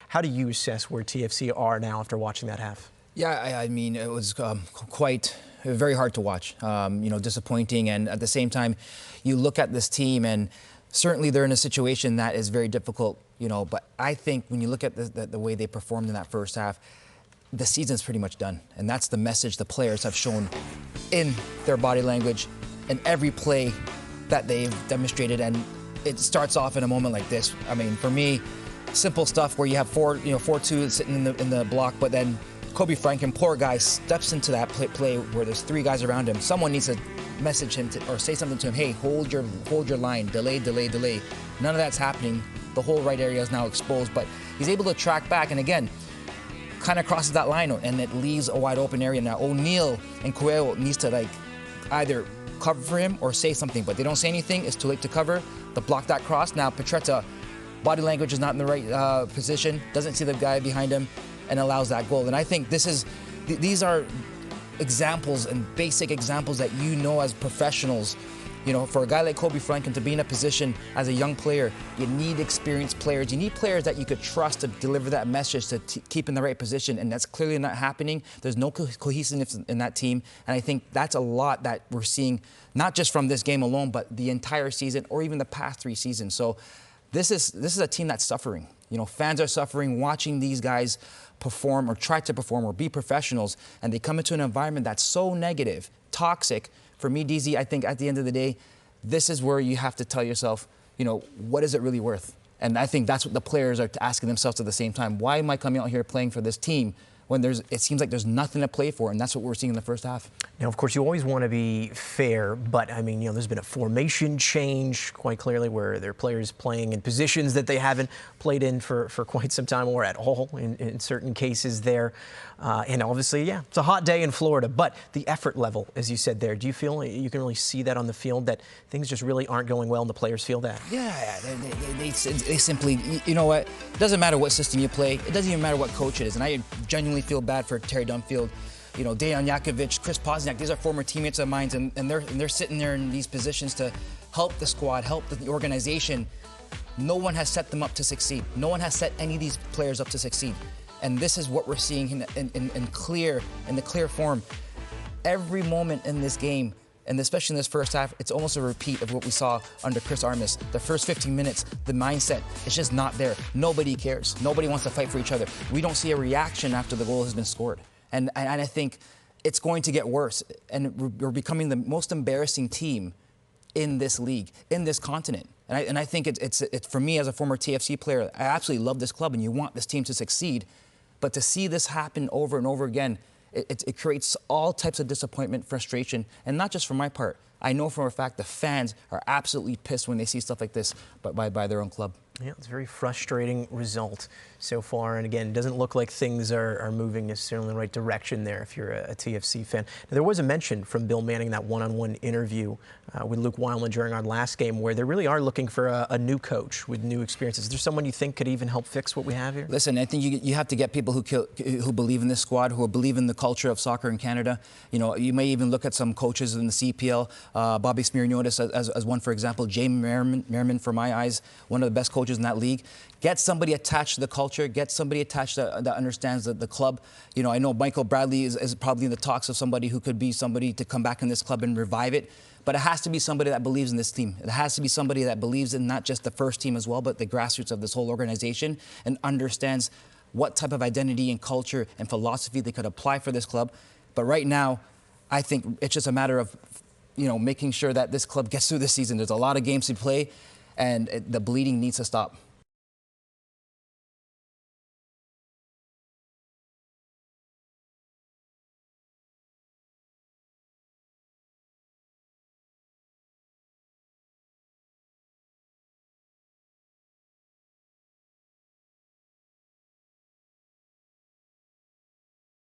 How do you assess where TFC are now after watching that half? Yeah, I mean, it was quite very hard to watch, disappointing. And at the same time, you look at this team and certainly they're in a situation that is very difficult, but I think when you look at the way they performed in that first half, the season's pretty much done. And that's the message the players have shown in their body language and every play that they've demonstrated. And it starts off in a moment like this. I mean, for me, simple stuff where you have 4-2 sitting in the block, but then Kobe Franklin, poor guy, steps into that play where there's 3 guys around him. Someone needs to message him or say something to him. Hey, hold your line. Delay. None of that's happening. The whole right area is now exposed, but he's able to track back, and again, kind of crosses that line, and it leaves a wide open area. Now O'Neal and Coelho needs to either cover for him or say something, but they don't say anything. It's too late to cover. To block that cross. Now Petretta, body language is not in the right position. Doesn't see the guy behind him, and allows that goal. And I think these are examples and basic examples that as professionals, for a guy like Kobe Franklin to be in a position as a young player, you need experienced players. You need players that you could trust to deliver that message, to keep in the right position, and that's clearly not happening. There's no cohesiveness in that team, and I think that's a lot that we're seeing, not just from this game alone, but the entire season or even the past 3 seasons. So this is a team that's suffering. Fans are suffering watching these guys perform or try to perform or be professionals, and they come into an environment that's so negative, toxic. For me, DZ, I think at the end of the day, this is where you have to tell yourself, what is it really worth? And I think that's what the players are asking themselves at the same time. Why am I coming out here playing for this team when it seems like there's nothing to play for? And that's what we're seeing in the first half. Now, of course, you always want to be fair, but I mean, there's been a formation change quite clearly where there are players playing in positions that they haven't played in for quite some time or at all in certain cases there. And obviously, yeah, it's a hot day in Florida, but the effort level, as you said there, do you feel you can really see that on the field, that things just really aren't going well and the players feel that? Yeah, they simply, you know what, it doesn't matter what system you play, it doesn't even matter what coach it is. And I genuinely feel bad for Terry Dunfield, Dejan Jakovic, Chris Pozniak. These are former teammates of mine, and they're sitting there in these positions to help the squad, help the organization. No one has set them up to succeed. No one has set any of these players up to succeed. And this is what we're seeing in the clear form. Every moment in this game, and especially in this first half, it's almost a repeat of what we saw under Chris Armas. The first 15 minutes, the mindset, it's just not there. Nobody cares. Nobody wants to fight for each other. We don't see a reaction after the goal has been scored. And I think it's going to get worse. And we're becoming the most embarrassing team in this league, in this continent. And I think it's for me as a former TFC player, I absolutely love this club and you want this team to succeed. But to see this happen over and over again, it creates all types of disappointment, frustration, and not just for my part. I know for a fact the fans are absolutely pissed when they see stuff like this by their own club. Yeah, it's a very frustrating result so far. And again, it doesn't look like things are moving necessarily in the right direction there if you're a TFC fan. Now, there was a mention from Bill Manning in that one-on-one interview with Luke Wildman during our last game where they really are looking for a new coach with new experiences. Is there someone you think could even help fix what we have here? Listen, I think you have to get people who believe in this squad, who believe in the culture of soccer in Canada. You may even look at some coaches in the CPL, Bobby Smirniotis as one, for example, Jay Merriman, for my eyes, one of the best coaches in that league. Get somebody attached to the culture, get somebody attached that understands the club. I know Michael Bradley is probably in the talks of somebody who could be somebody to come back in this club and revive it. But it has to be somebody that believes in this team. It has to be somebody that believes in not just the first team as well, but the grassroots of this whole organization and understands what type of identity and culture and philosophy they could apply for this club. But right now, I think it's just a matter of, making sure that this club gets through this season. There's a lot of games to play, and the bleeding needs to stop.